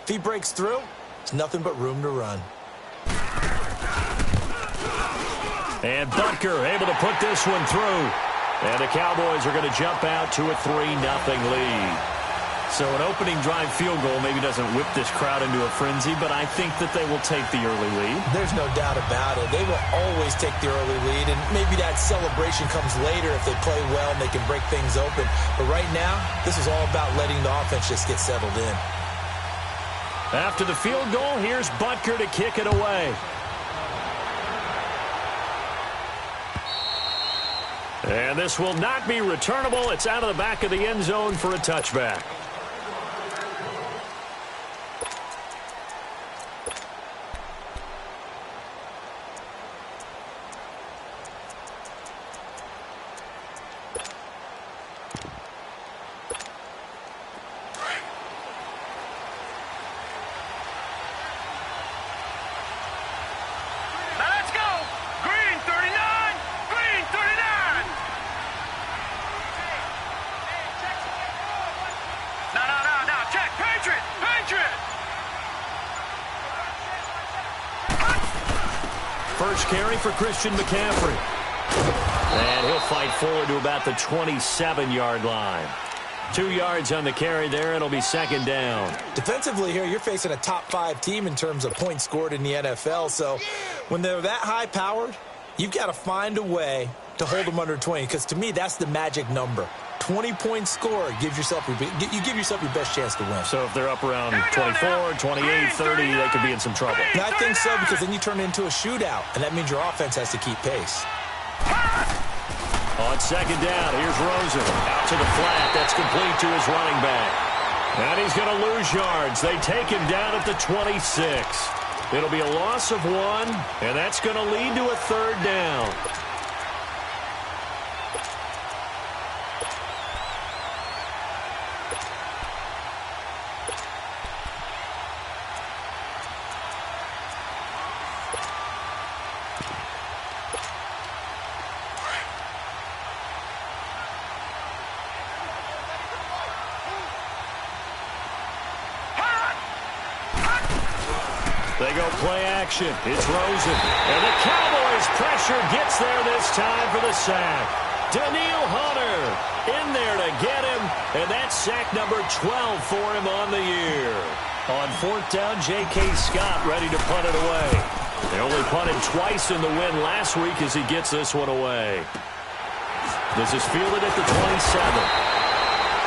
If he breaks through, there's nothing but room to run. And Butker able to put this one through. And the Cowboys are going to jump out to a 3-0 lead. So an opening drive field goal maybe doesn't whip this crowd into a frenzy, but I think that they will take the early lead. There's no doubt about it. They will always take the early lead, and maybe that celebration comes later if they play well and they can break things open. But right now, this is all about letting the offense just get settled in. After the field goal, here's Butker to kick it away. And this will not be returnable. It's out of the back of the end zone for a touchback. First carry for Christian McCaffrey. And he'll fight forward to about the 27-yard line. 2 yards on the carry there. It'll be second down. Defensively here, you're facing a top-5 team in terms of points scored in the NFL. So when they're that high-powered, you've got to find a way to hold them under 20. Because to me, that's the magic number. 20-point score, you give yourself your best chance to win. So if they're up around 24, 28, 30, they could be in some trouble. And I think so, because then you turn it into a shootout, and that means your offense has to keep pace. On second down, here's Rosen. Out to the flat. That's complete to his running back. And he's going to lose yards. They take him down at the 26. It'll be a loss of 1, and that's going to lead to a third down. They go play action. It's Rosen. And the Cowboys pressure gets there this time for the sack. Danielle Hunter in there to get him. And that's sack number 12 for him on the year. On fourth down, J.K. Scott ready to punt it away. They only punted twice in the win last week as he gets this one away. This is fielded at the 27.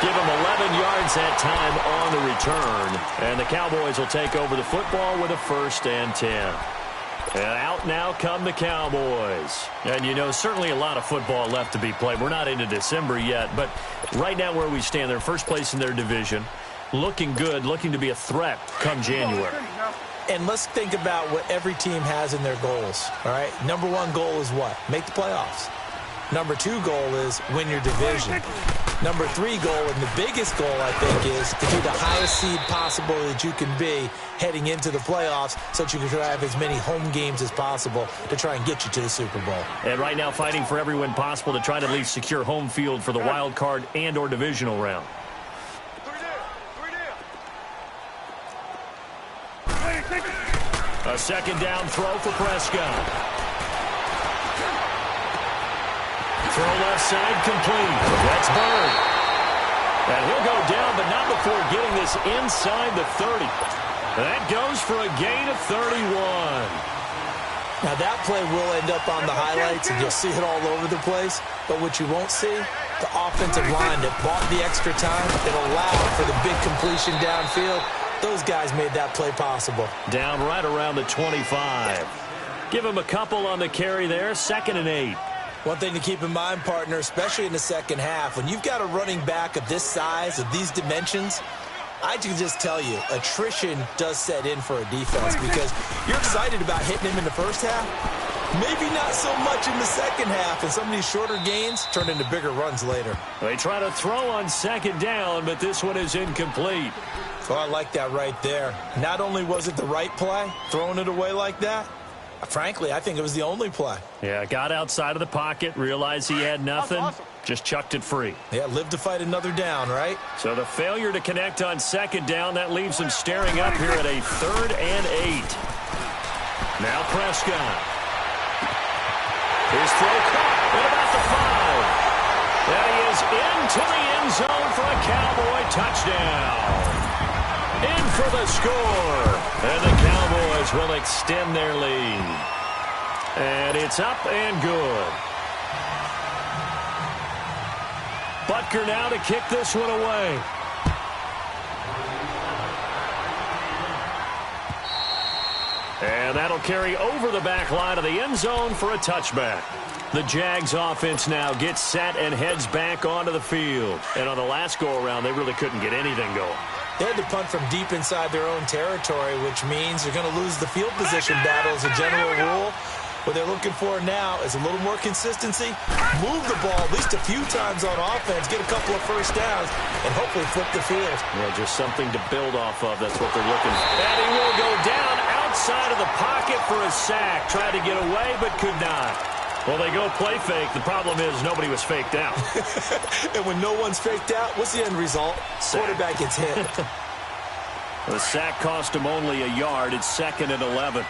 Give him 11 yards that time on the return. And the Cowboys will take over the football with a 1st and 10. And out now come the Cowboys. And, you know, certainly a lot of football left to be played. We're not into December yet, but right now where we stand, they're first place in their division. Looking good, looking to be a threat come January. And let's think about what every team has in their goals, all right? Number 1 goal is what? Make the playoffs. Number 2 goal is win your division. Number 3 goal, and the biggest goal, I think, is to be the highest seed possible that you can be heading into the playoffs so that you can have as many home games as possible to try and get you to the Super Bowl. And right now fighting for every win possible to try to at least secure home field for the wild card and or divisional round. A second down throw for Prescott. Throw left side complete. That's Bird. And he'll go down, but not before getting this inside the 30. That goes for a gain of 31. Now that play will end up on the highlights, and you'll see it all over the place. But what you won't see, the offensive line that bought the extra time, that allowed for the big completion downfield, those guys made that play possible. Down right around the 25. Give him a couple on the carry there, 2nd and 8. One thing to keep in mind, partner, especially in the second half, when you've got a running back of this size, of these dimensions, I can just tell you, attrition does set in for a defense because you're excited about hitting him in the first half, maybe not so much in the second half, and some of these shorter gains turn into bigger runs later. They try to throw on second down, but this one is incomplete. Oh, I like that right there. Not only was it the right play, throwing it away like that, frankly, I think it was the only play. Yeah, got outside of the pocket, realized he had nothing, Just chucked it free. Yeah, live to fight another down, right? So the failure to connect on second down, that leaves him staring up here at a 3rd and 8. Now Prescott. His throw caught at about the 5. And he is into the end zone for a Cowboy touchdown. In for the score. And the Cowboys will extend their lead. And it's up and good. Butker now to kick this one away. And that'll carry over the back line of the end zone for a touchback. The Jags offense now gets set and heads back onto the field. And on the last go-around, they really couldn't get anything going. They had to punt from deep inside their own territory, which means they're going to lose the field position battle as a general rule. What they're looking for now is a little more consistency, move the ball at least a few times on offense, get a couple of first downs, and hopefully flip the field. Yeah, just something to build off of. That's what they're looking for. And he will go down outside of the pocket for a sack. Tried to get away, but could not. Well, they go play fake. The problem is nobody was faked out. And when no one's faked out, what's the end result? Sack. Quarterback gets hit. The sack cost him only a yard. It's 2nd and 11.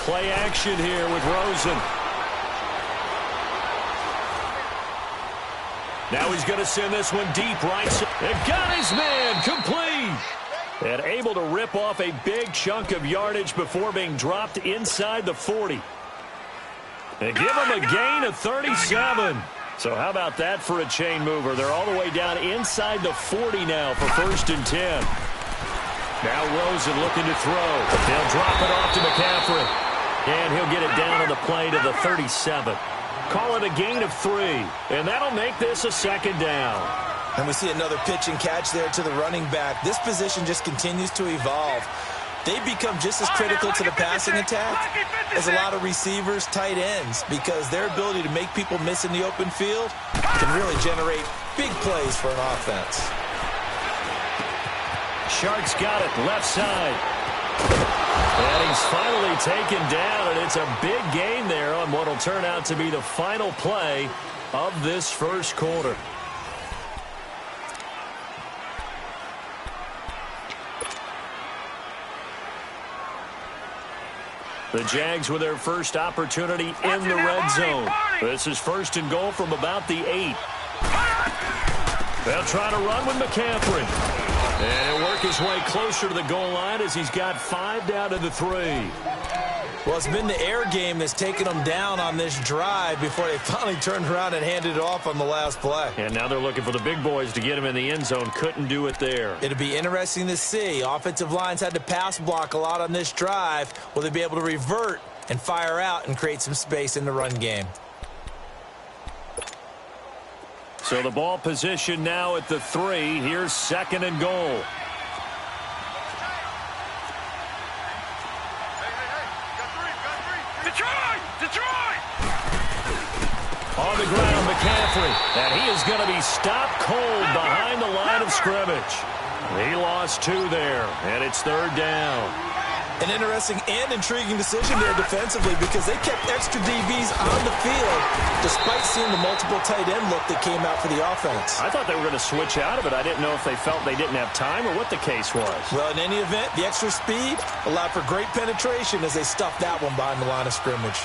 Play action here with Rosen. Now he's going to send this one deep right. And got his man complete. And able to rip off a big chunk of yardage before being dropped inside the 40. And give him a gain of 37. So how about that for a chain mover? They're all the way down inside the 40 now for 1st and 10. Now Rosen looking to throw. They'll drop it off to McCaffrey. And he'll get it down on the play to the 37. Call it a gain of 3. And that'll make this a 2nd down. And we see another pitch and catch there to the running back. This position just continues to evolve. They become just as critical to the passing attack as a lot of receivers, tight ends, because their ability to make people miss in the open field can really generate big plays for an offense. Sharks got it left side. And he's finally taken down, and it's a big gain there on what will turn out to be the final play of this first quarter. The Jags with their first opportunity in the red zone. This is 1st and goal from about the 8. They'll try to run with McCaffrey. And he'll work his way closer to the goal line as he's got 5 down to the 3. Well, it's been the air game that's taken them down on this drive before they finally turned around and handed it off on the last play. And now they're looking for the big boys to get him in the end zone. Couldn't do it there. It'll be interesting to see. Offensive lines had to pass block a lot on this drive. Will they be able to revert and fire out and create some space in the run game? So the ball position now at the 3. Here's 2nd and goal. Detroit! On the ground, McCaffrey. And he is going to be stopped cold behind the line of scrimmage. He lost 2 there, and it's 3rd down. An interesting and intriguing decision there defensively because they kept extra DBs on the field despite seeing the multiple tight end look that came out for the offense. I thought they were going to switch out of it. I didn't know if they felt they didn't have time or what the case was. Well, in any event, the extra speed allowed for great penetration as they stuffed that one behind the line of scrimmage.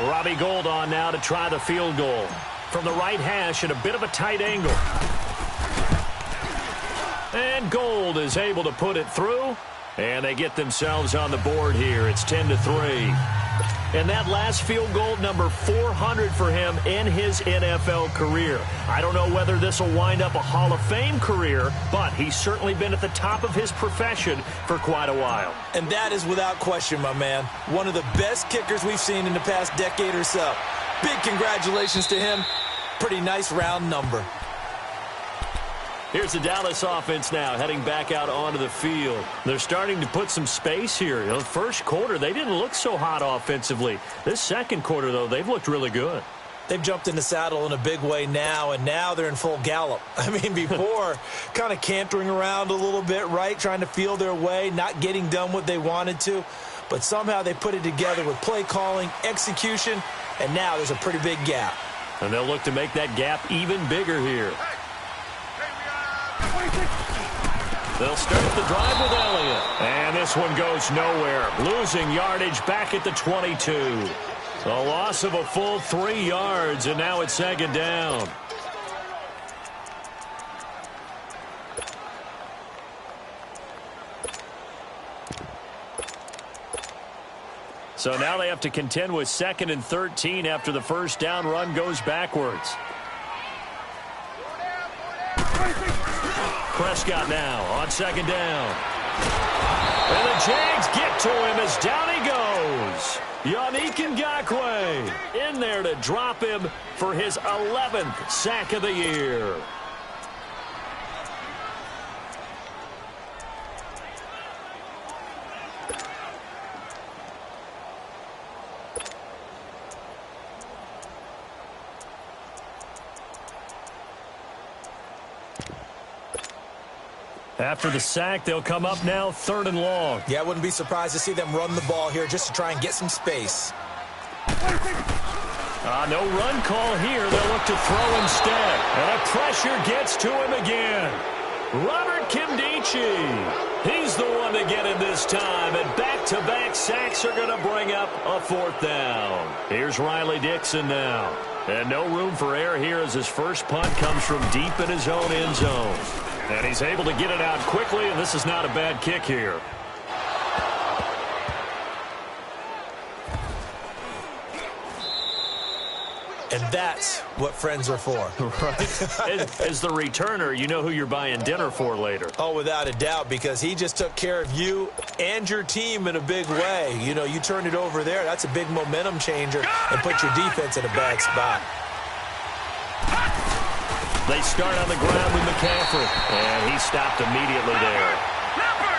Robbie Gould on now to try the field goal. From the right hash at a bit of a tight angle. And Gould is able to put it through. And they get themselves on the board here. It's 10-3. And that last field goal, number 400 for him in his NFL career. I don't know whether this will wind up a Hall of Fame career, but he's certainly been at the top of his profession for quite a while. And that is without question, my man. One of the best kickers we've seen in the past decade or so. Big congratulations to him. Pretty nice round number. Here's the Dallas offense now heading back out onto the field. They're starting to put some space here. You know, first quarter, they didn't look so hot offensively. This second quarter, though, they've looked really good. They've jumped in the saddle in a big way now, and now they're in full gallop. I mean, before, kind of cantering around a little bit, right, trying to feel their way, not getting done what they wanted to. But somehow they put it together with play calling, execution, and now there's a pretty big gap. And they'll look to make that gap even bigger here. They'll start the drive with Elliott. And this one goes nowhere. Losing yardage back at the 22. A loss of a full 3 yards, and now it's second down. So now they have to contend with 2nd and 13 after the first down run goes backwards. Prescott now on second down. And the Jags get to him as down he goes. Yannick Ngakoue in there to drop him for his 11th sack of the year. After the sack, they'll come up now 3rd and long. Yeah, I wouldn't be surprised to see them run the ball here just to try and get some space. No run call here. They'll look to throw instead. And a pressure gets to him again. Robert Kimdichie. He's the one to get him this time. And back-to-back sacks are going to bring up a 4th down. Here's Riley Dixon now. And no room for error here as his first punt comes from deep in his own end zone. And he's able to get it out quickly, and this is not a bad kick here. And that's what friends are for. Right. As the returner, you know who you're buying dinner for later. Oh, without a doubt, because he just took care of you and your team in a big way. You know, you turned it over there. That's a big momentum changer and put your defense in a bad spot. They start on the ground with McCaffrey, and he stopped immediately there.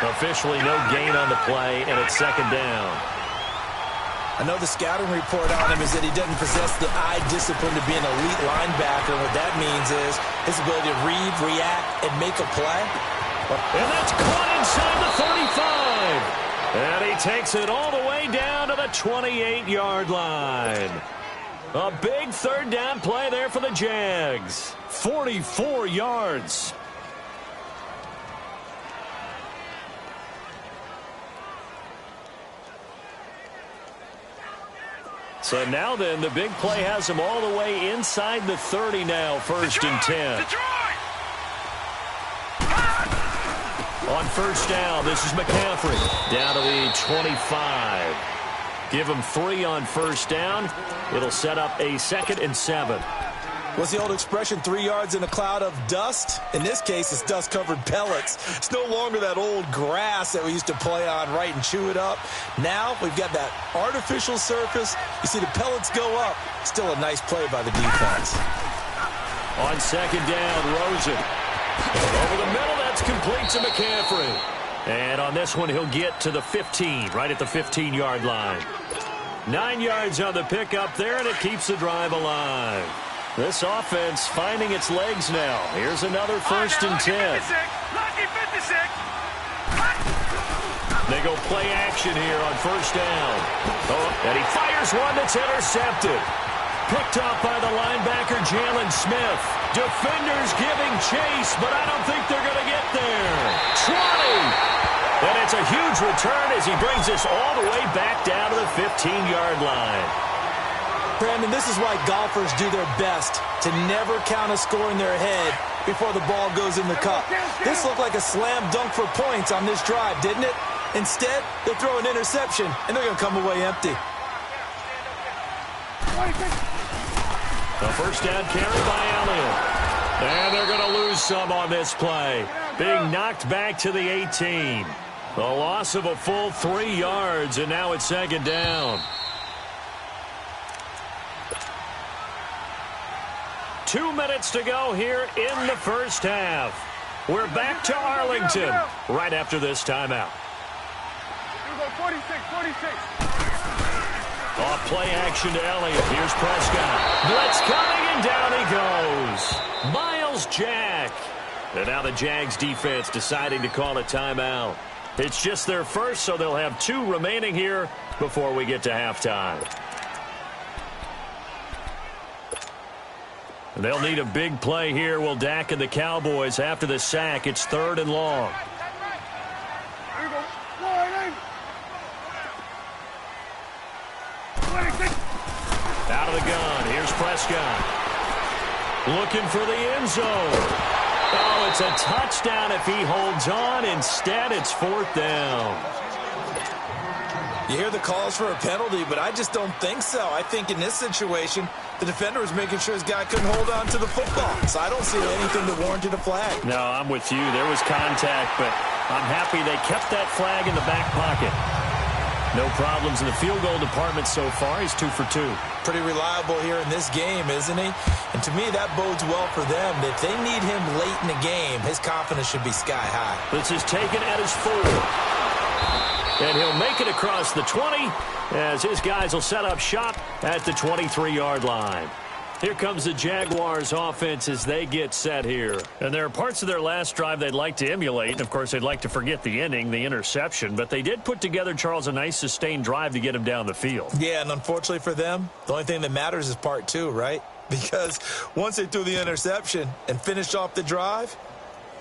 Officially no gain on the play, and it's second down. I know the scouting report on him is that he doesn't possess the eye discipline to be an elite linebacker. And what that means is his ability to read, react, and make a play. And that's caught inside the 35. And he takes it all the way down to the 28-yard line. A big 3rd down play there for the Jags. 44 yards. So now then, the big play has him all the way inside the 30 now, 1st and 10. On 1st down, this is McCaffrey. Down to the 25. Give him 3 on 1st down. It'll set up a 2nd and 7. What's the old expression, 3 yards in a cloud of dust? In this case, it's dust-covered pellets. It's no longer that old grass that we used to play on, right, and chew it up. Now we've got that artificial surface. You see the pellets go up. Still a nice play by the defense. On 2nd down, Rosen. Over the middle, that's complete to McCaffrey. And on this one, he'll get to the 15, right at the 15-yard line. 9 yards on the pickup there, and it keeps the drive alive. This offense finding its legs now. Here's another 1st and 10. They go play action here on 1st down. And he fires one that's intercepted. Picked off by the linebacker, Jalen Smith. Defenders giving chase, but I don't think they're going to get there. 20! And it's a huge return as he brings this all the way back down to the 15-yard line. Brandon, this is why golfers do their best to never count a score in their head before the ball goes in the cup. This looked like a slam dunk for points on this drive, didn't it? Instead, they throw an interception, and they're going to come away empty. The 1st down carry by Elliott. And they're going to lose some on this play. Being knocked back to the 18. A loss of a full 3 yards, and now it's 2nd down. 2 minutes to go here in the 1st half. We're back to Arlington right after this timeout. 46. Off play action to Elliott. Here's Prescott. Blitz coming, and down he goes. Miles Jack. And now the Jags defense deciding to call a timeout. It's just their first, so they'll have 2 remaining here before we get to halftime. They'll need a big play here. Will Dak and the Cowboys after the sack. It's 3rd and long. Out of the gun. Here's Prescott. Looking for the end zone. Oh, it's a touchdown if he holds on. Instead, it's 4th down. You hear the calls for a penalty, but I just don't think so. I think in this situation, the defender was making sure his guy couldn't hold on to the football. So I don't see anything that warranted a flag. No, I'm with you. There was contact, but I'm happy they kept that flag in the back pocket. No problems in the field goal department so far. He's 2 for 2. Pretty reliable here in this game, isn't he? And to me, that bodes well for them. If they need him late in the game, his confidence should be sky high. This is taken at his 4. And he'll make it across the 20 as his guys will set up shop at the 23-yard line. Here comes the Jaguars offense as they get set here. And there are parts of their last drive they'd like to emulate. And, of course, they'd like to forget the inning, the interception. But they did put together, Charles, a nice sustained drive to get him down the field. Yeah, and unfortunately for them, the only thing that matters is part 2, right? Because once they threw the interception and finished off the drive,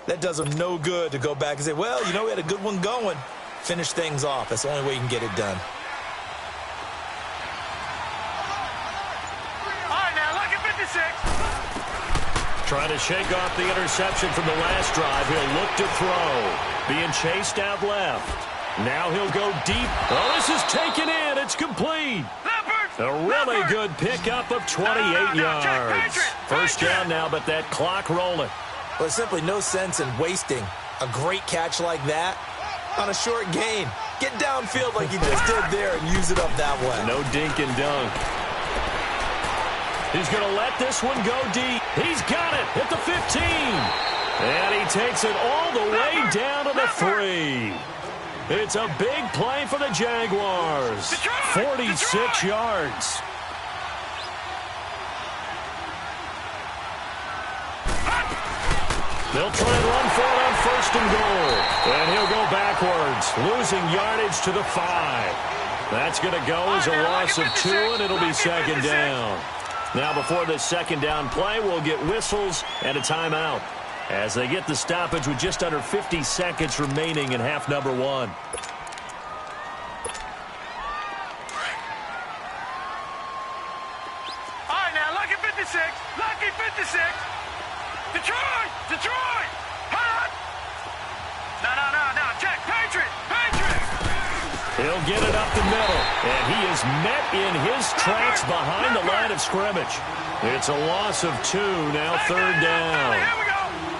that does them no good to go back and say, well, you know, we had a good one going. Finish things off. That's the only way you can get it done. Trying to shake off the interception from the last drive. He'll look to throw. Being chased out left. Now he'll go deep. Oh, this is taken in. It's complete. A really good pickup of 28 yards. First down now, but that clock rolling. Well, there's simply no sense in wasting a great catch like that on a short gain. Get downfield like you just did there and use it up that way. No dink and dunk. He's going to let this one go deep. He's got it at the 15. And he takes it all the way down to the 3. It's a big play for the Jaguars. 46 yards. They'll try and run for it on 1st and goal. And he'll go backwards, losing yardage to the 5. That's going to go as a loss of 2, and it'll be 2nd down. Now, before this 2nd down play, we'll get whistles and a timeout as they get the stoppage with just under 50 seconds remaining in half number 1. All right, now, lucky 56. Lucky 56. Detroit. Hot. No. Check. Patriot. He'll get it up the middle, and he is met in his tracks behind the line of scrimmage. It's a loss of 2, now 3rd down.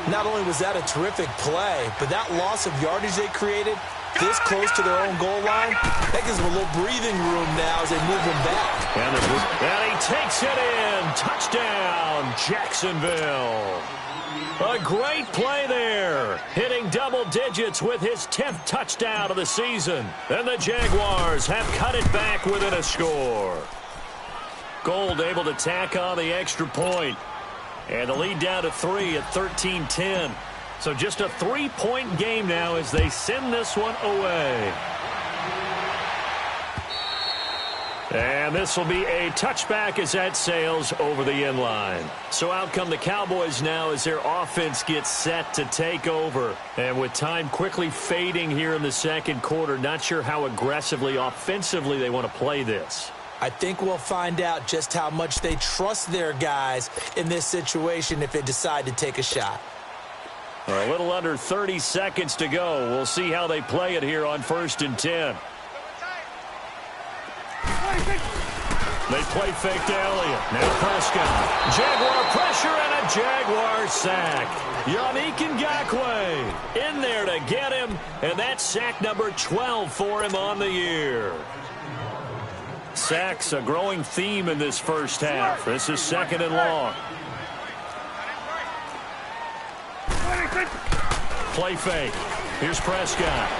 Not only was that a terrific play, but that loss of yardage they created this close to their own goal line, that gives them a little breathing room now as they move them back. And he takes it in. Touchdown, Jacksonville. A great play there, hitting double digits with his 10th touchdown of the season. And the Jaguars have cut it back within a score. Gold able to tack on the extra point. And the lead down to 3 at 13-10. So just a 3-point game now as they send this one away. And this will be a touchback as that sails over the end line. So out come the Cowboys now as their offense gets set to take over. And with time quickly fading here in the 2nd quarter, not sure how aggressively, offensively they want to play this. I think we'll find out just how much they trust their guys in this situation if they decide to take a shot. A little under 30 seconds to go. We'll see how they play it here on 1st and 10. They play fake to Elliott. Now Prescott. Jaguar pressure and a Jaguar sack. Yannick Ngakoue in there to get him. And that's sack number 12 for him on the year. Sacks a growing theme in this first half. This is 2nd and long. play fake. Here's Prescott.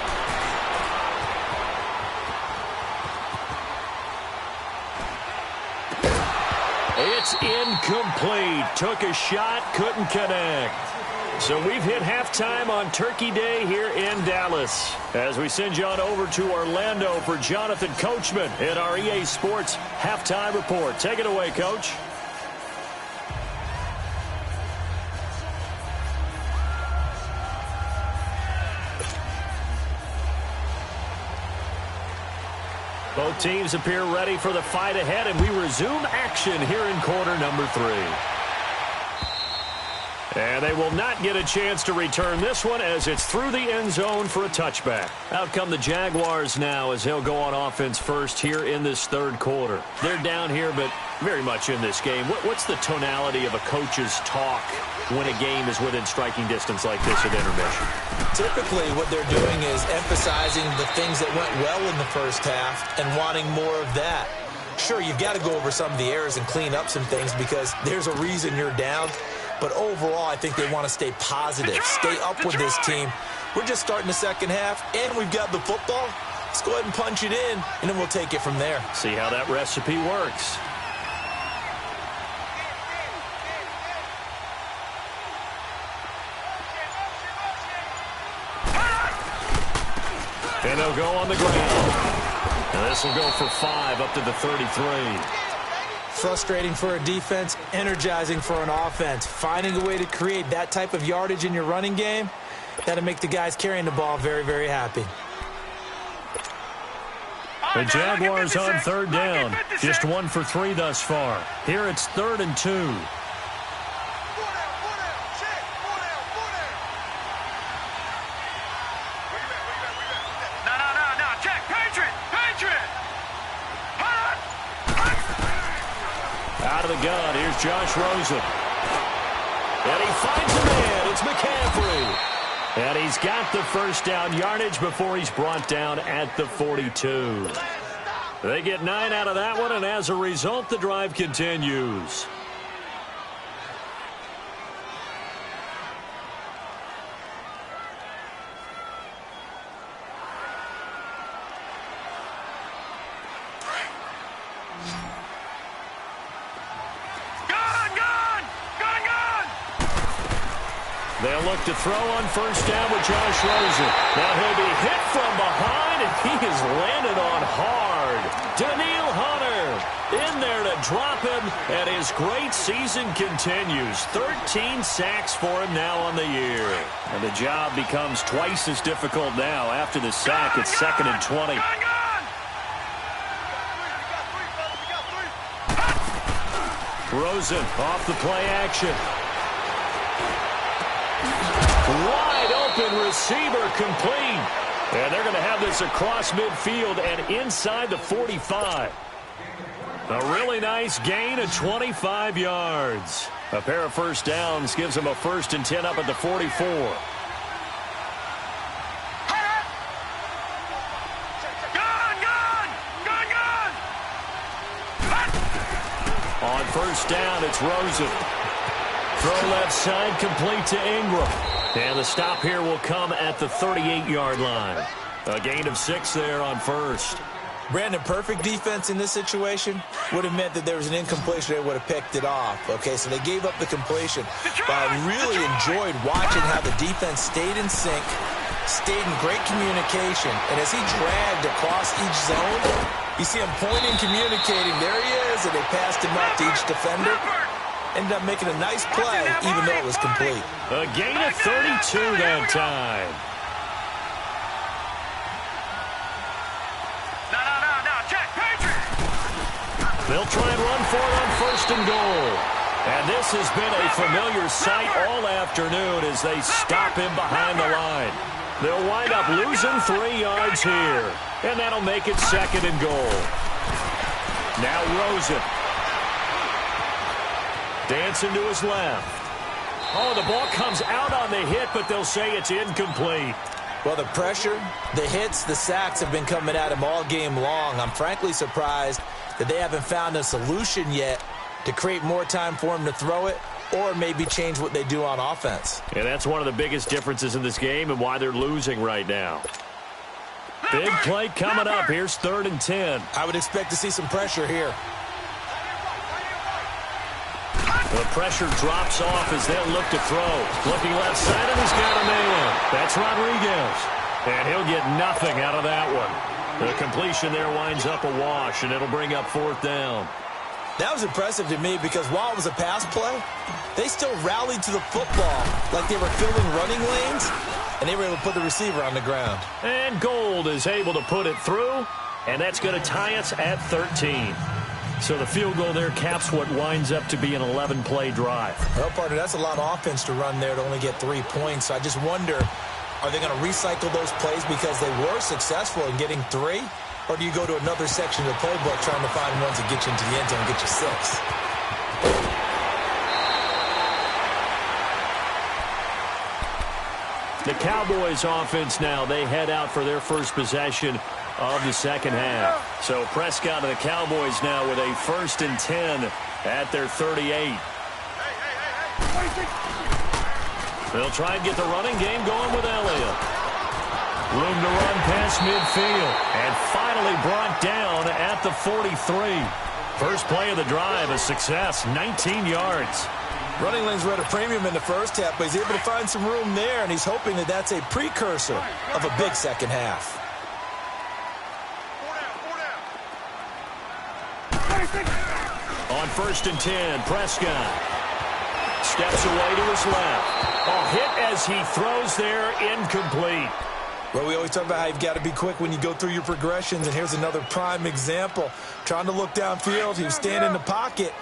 It's incomplete. Took a shot, couldn't connect. So we've hit halftime on Turkey Day here in Dallas. As we send you on over to Orlando for Jonathan Coachman in our EA Sports Halftime Report. Take it away, Coach. Both teams appear ready for the fight ahead, and we resume action here in quarter number 3. And they will not get a chance to return this one as it's through the end zone for a touchback. Out come the Jaguars now as they'll go on offense first here in this third quarter. They're down here, but very much in this game. What's the tonality of a coach's talk when a game is within striking distance like this at intermission? Typically, what they're doing is emphasizing the things that went well in the first half and wanting more of that. Sure, you've got to go over some of the errors and clean up some things because there's a reason you're down. But overall, I think they want to stay positive, stay up with this team. We're just starting the second half, and we've got the football. Let's go ahead and punch it in, and then we'll take it from there. See how that recipe works. And they'll go on the ground. And this will go for 5 up to the 33. Frustrating for a defense, energizing for an offense. Finding a way to create that type of yardage in your running game, that'll make the guys carrying the ball very, very happy. The Jaguars on third down. Just 1 for 3 thus far. Here it's 3rd and 2. Out of the gun, here's Josh Rosen. And he finds a man. It's McCaffrey. And he's got the first down yardage before he's brought down at the 42. They get 9 out of that one, and as a result, the drive continues. They'll look to throw on first down with Josh Rosen. Now he'll be hit from behind, and he is landed on hard. Daniil Hunter in there to drop him, and his great season continues. 13 sacks for him now on the year. And the job becomes twice as difficult now. After the sack, it's 2nd and 20. Rosen off the play action. Wide open receiver complete. And they're going to have this across midfield and inside the 45. A really nice gain of 25 yards. A pair of first downs gives them a 1st and 10 up at the 44. On first down, it's Rosen. Throw left side, complete to Ingram. And the stop here will come at the 38-yard line. A gain of 6 there on first. Brandon, perfect defense in this situation would have meant that there was an incompletion. They would have picked it off. Okay, so they gave up the completion. But I really enjoyed watching how the defense stayed in sync, stayed in great communication. And as he dragged across each zone, you see him pointing, communicating. There he is, and they passed him up to each defender. Ended up making a nice play, even though it was complete. A gain of 32 that time. They'll try and run for it on 1st and goal. And this has been a familiar sight all afternoon as they stop him behind the line. They'll wind up losing 3 yards here. And that'll make it 2nd and goal. Now Rosen. Dancing to his left. Oh, the ball comes out on the hit, but they'll say it's incomplete. Well, the pressure, the hits, the sacks have been coming at him all game long. I'm frankly surprised that they haven't found a solution yet to create more time for him to throw it. or maybe change what they do on offense. And that's one of the biggest differences in this game and why they're losing right now. Big play coming up. Here's 3rd and 10. I would expect to see some pressure here. The pressure drops off as they'll look to throw. Looking left side, and he's got a man. That's Rodriguez. And he'll get nothing out of that one. The completion there winds up a wash, and it'll bring up 4th down. That was impressive to me because while it was a pass play, they still rallied to the football like they were filling running lanes, and they were able to put the receiver on the ground. And Gold is able to put it through, and that's going to tie us at 13. So the field goal there caps what winds up to be an 11-play drive. Well, partner, that's a lot of offense to run there to only get 3 points. So I just wonder, are they going to recycle those plays because they were successful in getting 3? Or do you go to another section of the playbook trying to find ones that get you into the end zone and get you 6? The Cowboys offense now, they head out for their first possession of the second half. So Prescott and the Cowboys now with a 1st and 10 at their 38. They'll try and get the running game going with Elliott. Room to run past midfield. And finally brought down at the 43. First play of the drive, a success, 19 yards. Running lanes were at a premium in the first half, but he's able to find some room there, and he's hoping that that's a precursor of a big second half. On 1st and 10, Prescott steps away to his left. A hit as he throws there, incomplete. Well, we always talk about how you've got to be quick when you go through your progressions, and here's another prime example. Trying to look downfield, he was standing in the pocket,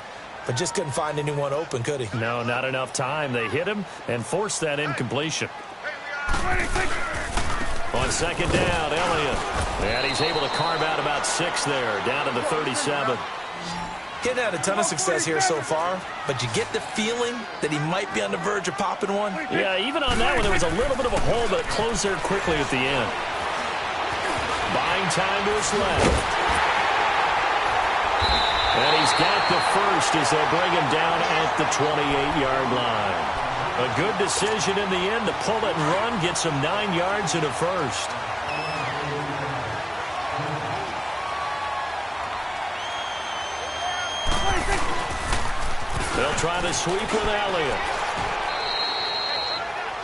but just couldn't find anyone open, could he? No, not enough time. They hit him and forced that incompletion. On 2nd down, Elliott. And he's able to carve out about 6 there, down to the 37. Getting had a ton of success here so far, but you get the feeling that he might be on the verge of popping one. Yeah, even on that one, there was a little bit of a hole, but it closed there quickly at the end. Buying time to his left. And he's got the first as they bring him down at the 28-yard line. A good decision in the end to pull it and run, gets him 9 yards and a first. They'll try to sweep with Elliott.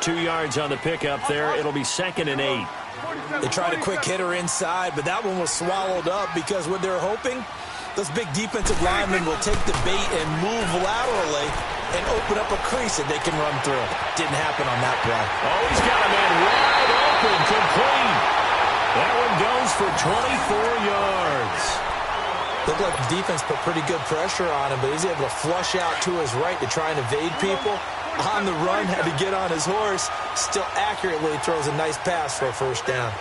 2 yards on the pickup there. It'll be 2nd and 8. They tried a quick hitter inside, but that one was swallowed up because what they're hoping, those big defensive linemen will take the bait and move laterally and open up a crease that they can run through. Didn't happen on that play. Oh, he's got a man wide open, complete. That one goes for 24 yards. Looked like the defense put pretty good pressure on him, but he's able to flush out to his right to try and evade people. On the run, had to get on his horse. Still accurately throws a nice pass for a first down.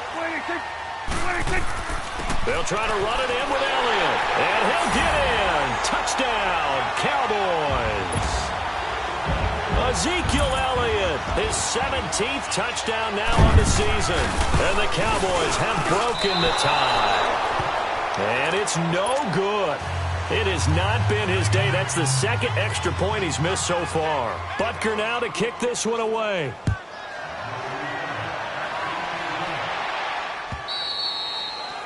They'll try to run it in with Elliott. And he'll get in. Touchdown, Cowboys. Ezekiel Elliott, his 17th touchdown now on the season. And the Cowboys have broken the tie. And it's no good. It has not been his day. That's the 2nd extra point he's missed so far. Butker now to kick this one away.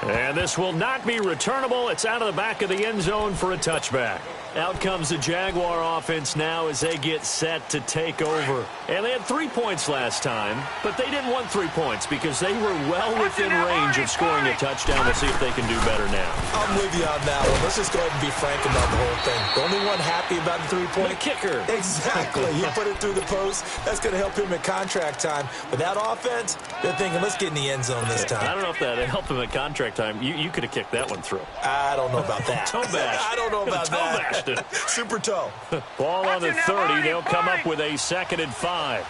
And this will not be returnable. It's out of the back of the end zone for a touchback. Out comes the Jaguar offense now as they get set to take over. And they had 3 points last time, but they didn't want 3 points because they were well within range of scoring a touchdown. We'll see if they can do better now. I'm with you on that one. Let's just go ahead and be frank about the whole thing. The only one happy about the 3-point the kicker. Exactly. He put it through the post. That's going to help him at contract time. But that offense, they're thinking, let's get in the end zone this time. I don't know if that helped him at contract time. You could have kicked that one through. I don't know about that. Toe bash. I don't know about that. Super toe. Ball on the 30. They'll come up with a 2nd and 5.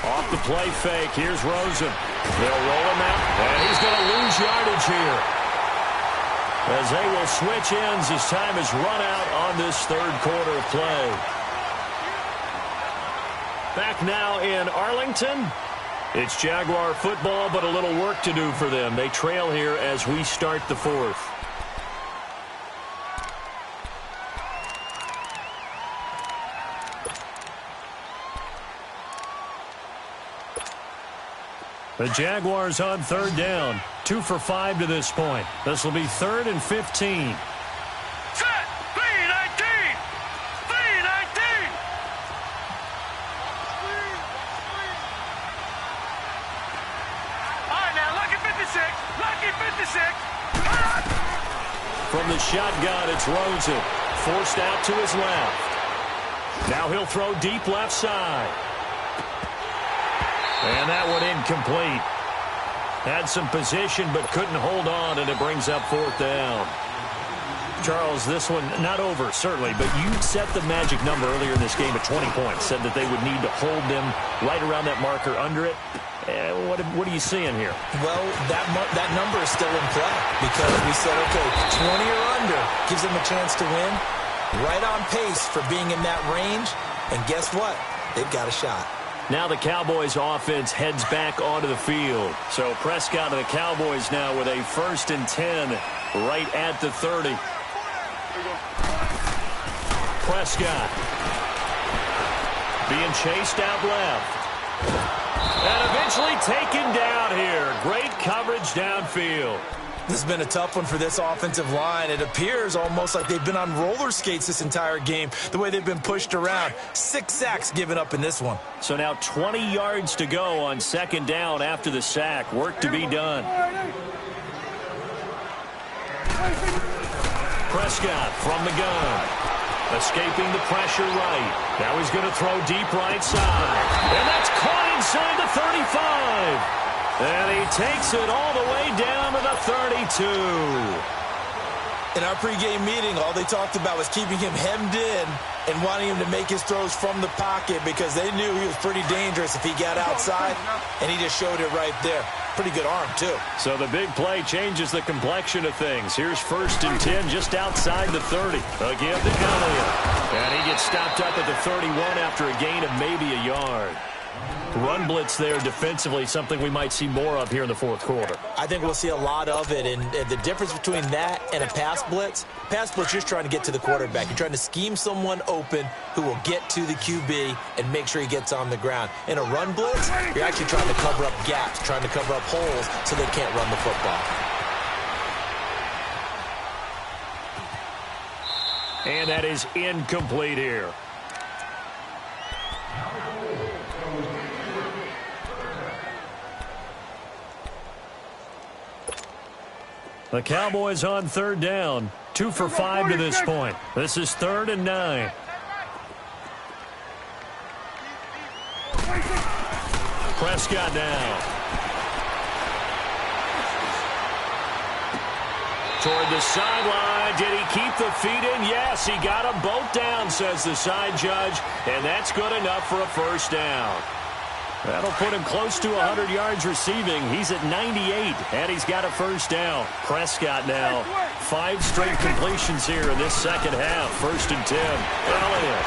Off the play fake. Here's Rosen. They'll roll him out. And he's going to lose yardage here. As they will switch ends as time is run out on this 3rd quarter of play. Back now in Arlington. It's Jaguar football, but a little work to do for them. They trail here as we start the 4th. The Jaguars on 3rd down. 2 for 5 to this point. This will be 3rd and 15. Set! B-19! B-19! All right, now, lucky 56. Lucky 56. From the shotgun, it's Rosen. Forced out to his left. Now he'll throw deep left side. And that one incomplete. Had some position but couldn't hold on, and it brings up 4th down. Charles, this one not over, certainly, but you set the magic number earlier in this game at 20 points. Said that they would need to hold them right around that marker under it. What are you seeing here? Well, that number is still in play because we said, okay, 20 or under gives them a chance to win. Right on pace for being in that range. And guess what? They've got a shot. Now the Cowboys offense heads back onto the field. So Prescott and the Cowboys now with a 1st and 10 right at the 30. Prescott being chased out left. And eventually taken down here. Great coverage downfield. This has been a tough one for this offensive line. It appears almost like they've been on roller skates this entire game, the way they've been pushed around. 6 sacks given up in this one. So now 20 yards to go on 2nd down after the sack. Work to be done. Prescott from the gun. Escaping the pressure right. Now he's going to throw deep right side. And that's caught inside the 35. And he takes it all the way down to the 32. In our pregame meeting, all they talked about was keeping him hemmed in and wanting him to make his throws from the pocket because they knew he was pretty dangerous if he got outside, and he just showed it right there. Pretty good arm, too. So the big play changes the complexion of things. Here's 1st and 10 just outside the 30. Again to Elliott. And he gets stopped up at the 31 after a gain of maybe a yard. Run blitz there defensively, something we might see more of here in the 4th quarter. I think we'll see a lot of it, and the difference between that and a pass blitz, you're just trying to get to the quarterback. You're trying to scheme someone open who will get to the QB and make sure he gets on the ground. In a run blitz, you're actually trying to cover up gaps, trying to cover up holes so they can't run the football. And that is incomplete here. The Cowboys on 3rd down. 2 for 5 to this point. This is 3rd and 9. Prescott now. Toward the sideline. Did he keep the feet in? Yes, he got them both down, says the side judge. And that's good enough for a 1st down. That'll put him close to 100 yards receiving. He's at 98, and he's got a 1st down. Prescott now, 5 straight completions here in this 2nd half. 1st and 10. Elliott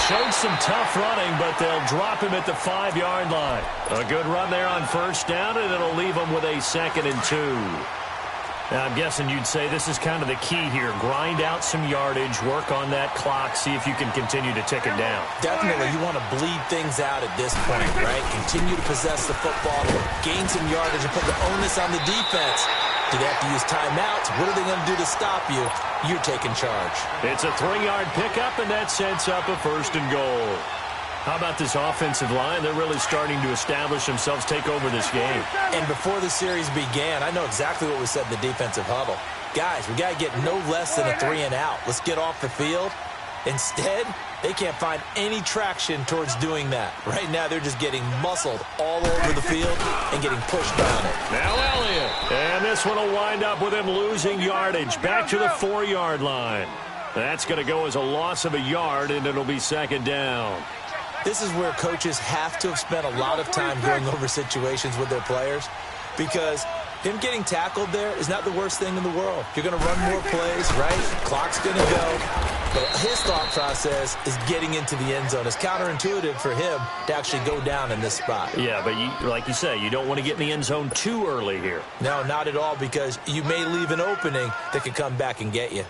showed some tough running, but they'll drop him at the 5-yard line. A good run there on 1st down, and it'll leave him with a 2nd and 2. Now, I'm guessing you'd say this is kind of the key here. Grind out some yardage, work on that clock, see if you can continue to tick it down. Definitely, you want to bleed things out at this point, right? Continue to possess the football, gain some yardage, and put the onus on the defense. Do they have to use timeouts? What are they going to do to stop you? You're taking charge. It's a 3-yard pickup, and that sets up a 1st and goal. How about this offensive line? They're really starting to establish themselves, take over this game. And before the series began, I know exactly what we said in the defensive huddle. Guys, we got to get no less than a 3-and-out. Let's get off the field. Instead, they can't find any traction towards doing that. Right now, they're just getting muscled all over the field and getting pushed down it. Now Elliott. And this one will wind up with him losing yardage. Back to the 4-yard line. That's going to go as a loss of a yard, and it'll be 2nd down. This is where coaches have to have spent a lot of time going over situations with their players because him getting tackled there is not the worst thing in the world. You're going to run more plays, right? Clock's going to go. But his thought process is getting into the end zone. It's counterintuitive for him to actually go down in this spot. Yeah, but like you say, you don't want to get in the end zone too early here. No, not at all, because you may leave an opening that could come back and get you.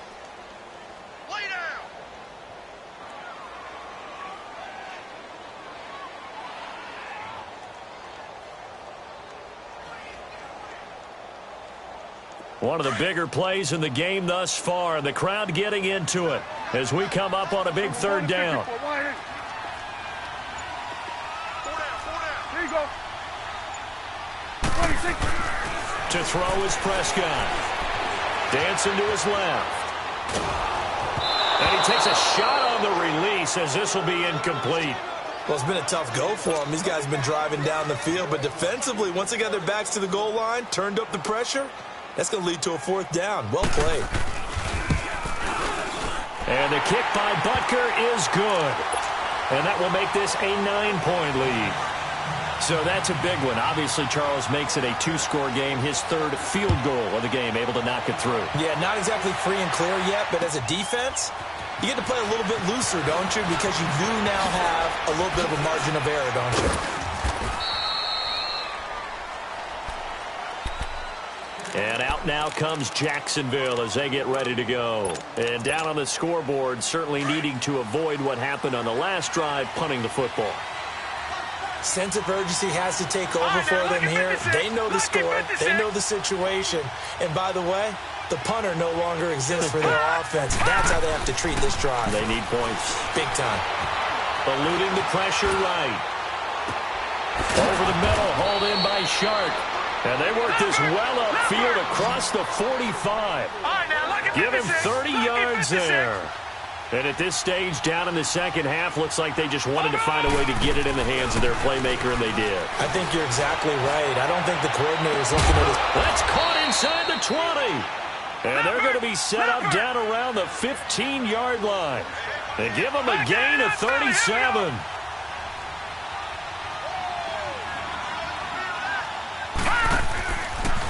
One of the bigger plays in the game thus far. The crowd getting into it as we come up on a big third down. There you go. To throw is Prescott. Dancing to his left. And he takes a shot on the release as this will be incomplete. Well, it's been a tough go for them. These guys have been driving down the field, but defensively, once they got their backs to the goal line, turned up the pressure, that's going to lead to a fourth down. Well played. And the kick by Butker is good. And that will make this a 9-point lead. So that's a big one. Obviously, Charles makes it a 2-score game. His third field goal of the game, able to knock it through. Yeah, not exactly free and clear yet, but as a defense, you get to play a little bit looser, don't you? Because you do now have a little bit of a margin of error, don't you? And out now comes Jacksonville as they get ready to go. And down on the scoreboard, certainly needing to avoid what happened on the last drive, punting the football. Sense of urgency has to take over for them here. They know the score. They know the situation. And by the way, the punter no longer exists for their offense. That's how they have to treat this drive. They need points. Big time. Eluding the pressure right. Over the middle, hauled in by Shark. And they work this well upfield across the 45. Give him 30 yards there. And at this stage, down in the second half, looks like they just wanted to find a way to get it in the hands of their playmaker, and they did. I think you're exactly right. I don't think the coordinator's looking at his... That's caught inside the 20. And they're going to be set up down around the 15-yard line. They give them a gain of 37.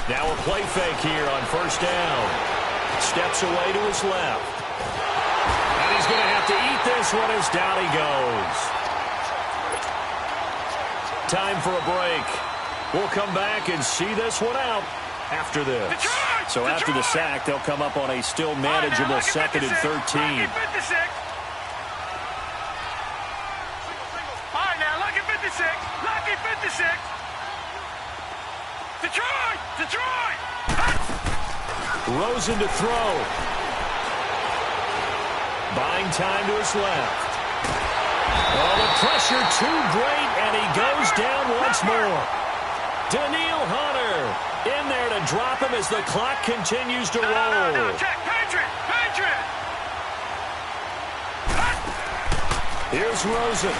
Now a play fake here on first down. Steps away to his left. And he's going to have to eat this one as down he goes. Time for a break. We'll come back and see this one out after this. So after the sack, they'll come up on a still manageable 2nd and 13. All right, now, lucky 56. Lucky 56. Detroit! Detroit! Rosen to throw. Buying time to his left. Oh, the pressure too great, and he goes down once more. Daniil Hunter in there to drop him as the clock continues to roll. No, check. Patriot! Patriot! Here's Rosen.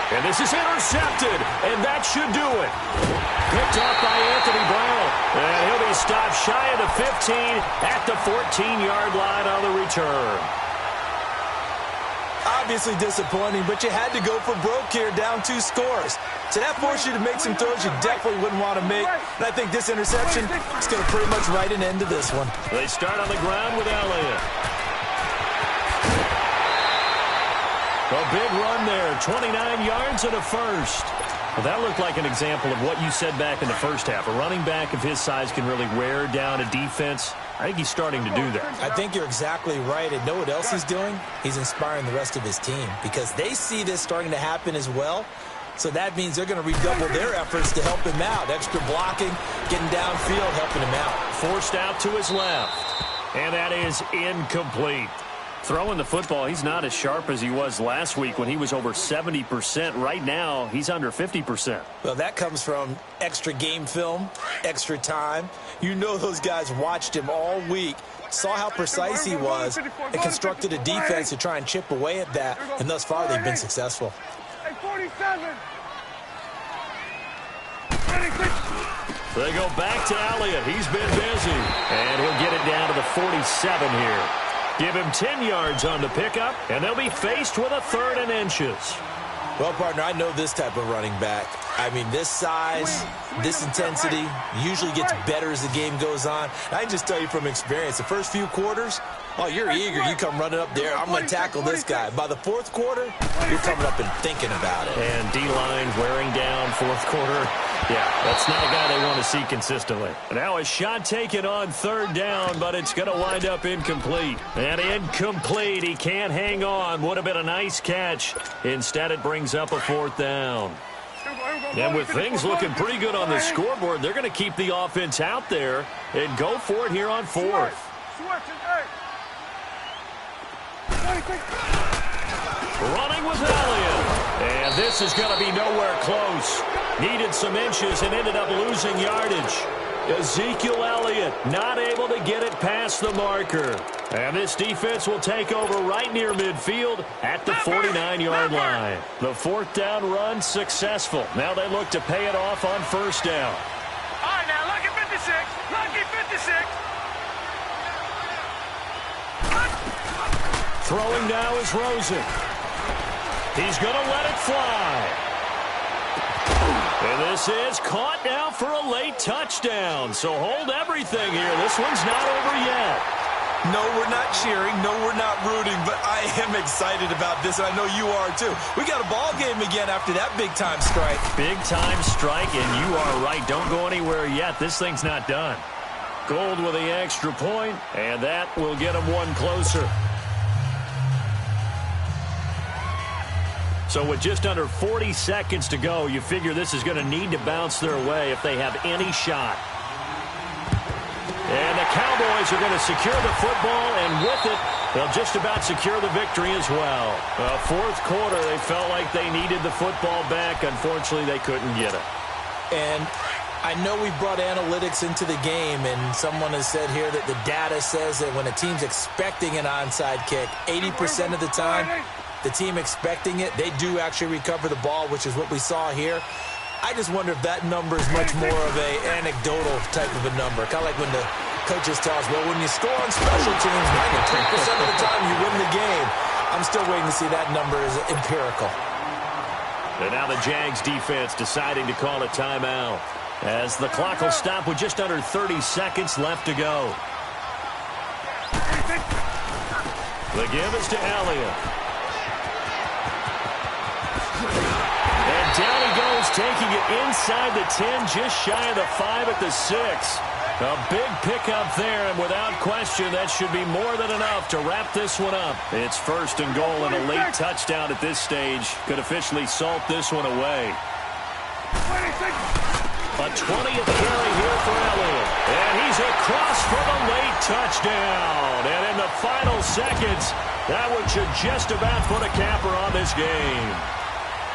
And this is intercepted, and that should do it. Picked up by Anthony Brown. And he'll be stopped shy of the 15 at the 14-yard line on the return. Obviously disappointing, but you had to go for broke here, down 2 scores. So that forced you to make some throws you definitely wouldn't want to make. And I think this interception is going to pretty much write an end to this one. They start on the ground with Elliott. A big run there, 29 yards and a first. Well, that looked like an example of what you said back in the first half. A running back of his size can really wear down a defense. I think he's starting to do that. I think you're exactly right. And know what else he's doing? He's inspiring the rest of his team because they see this starting to happen as well. So that means they're going to redouble their efforts to help him out. Extra blocking, getting downfield, helping him out. Forced out to his left. And that is incomplete. Throwing the football, he's not as sharp as he was last week when he was over 70%. Right now, he's under 50%. Well, that comes from extra game film, extra time. You know those guys watched him all week, saw how precise he was, and constructed a defense to try and chip away at that. And thus far, they've been successful. 47. They go back to Elliott. He's been busy. And he'll get it down to the 47 here. Give him 10 yards on the pickup, and they'll be faced with a 3rd and inches. Well, partner, I know this type of running back. I mean, this size, this intensity usually gets better as the game goes on. I can just tell you from experience, the first few quarters, oh, you're eager. You come running up there. I'm going to tackle this guy. By the 4th quarter, you're coming up and thinking about it. And D-line wearing down 4th quarter. Yeah, that's not a guy they want to see consistently. Now a shot taken on 3rd down, but it's going to wind up incomplete. And incomplete. He can't hang on. Would have been a nice catch. Instead, it brings up a 4th down. And with things looking pretty good on the scoreboard, they're going to keep the offense out there and go for it here on fourth. Running with Elliott. And this is going to be nowhere close. Needed some inches and ended up losing yardage. Ezekiel Elliott not able to get it past the marker. And this defense will take over right near midfield at the 49-yard line. The fourth down run successful. Now they look to pay it off on first down. All right, now, lucky 56. Lucky 56. Throwing now is Rosen. He's going to let it fly. And this is caught now for a late touchdown. So hold everything here. This one's not over yet. No, we're not cheering. No, we're not rooting. But I am excited about this, and I know you are too. We got a ball game again after that big-time strike. Big-time strike, and you are right. Don't go anywhere yet. This thing's not done. Gold with the extra point, and that will get them one closer. So with just under 40 seconds to go, you figure this is going to need to bounce their way if they have any shot. And the Cowboys are going to secure the football, and with it, they'll just about secure the victory as well. Fourth quarter, they felt like they needed the football back. Unfortunately, they couldn't get it. And I know we brought analytics into the game, and someone has said here that the data says that when a team's expecting an onside kick, 80% of the time, the team expecting it, they do actually recover the ball, which is what we saw here. I just wonder if that number is much more of a anecdotal type of a number. Kind of like when the coaches tell us, well, when you score on special teams, 93% of the time you win the game. I'm still waiting to see that number is empirical. And now the Jags defense deciding to call a timeout as the clock will stop with just under 30 seconds left to go. The give is to Elliott. And down he goes, taking it inside the 10, just shy of the 5 at the 6. A big pickup there, and without question, that should be more than enough to wrap this one up. It's first and goal, and a late touchdown at this stage could officially salt this one away. A 20th carry here for Elliott. And he's across for the late touchdown. And in the final seconds, that one should just about put a capper on this game.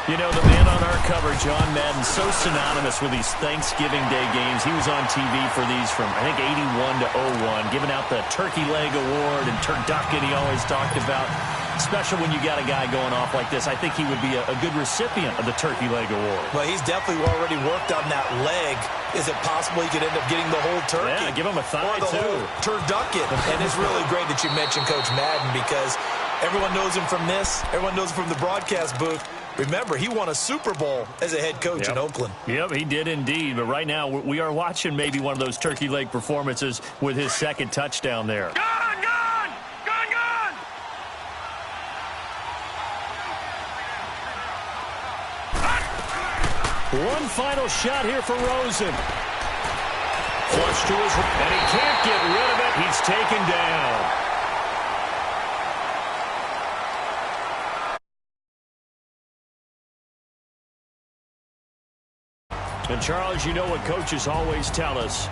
You know, the man on our cover, John Madden, so synonymous with these Thanksgiving Day games. He was on TV for these from, I think, 81 to 01, giving out the Turkey Leg Award and turducken he always talked about. Special when you got a guy going off like this. I think he would be a good recipient of the Turkey Leg Award. Well, he's definitely already worked on that leg. Is it possible he could end up getting the whole turkey? Yeah, give him a thigh, or the too. whole turducken. And it's really great that you mentioned Coach Madden, because everyone knows him from this. Everyone knows him from the broadcast booth. Remember, he won a Super Bowl as a head coach in Oakland. Yep, he did indeed. But right now, we are watching maybe one of those turkey leg performances with his second touchdown there. Gone, gone! Gone, gone! One final shot here for Rosen. Flush to his, and he can't get rid of it. He's taken down. And, Charles, you know what coaches always tell us.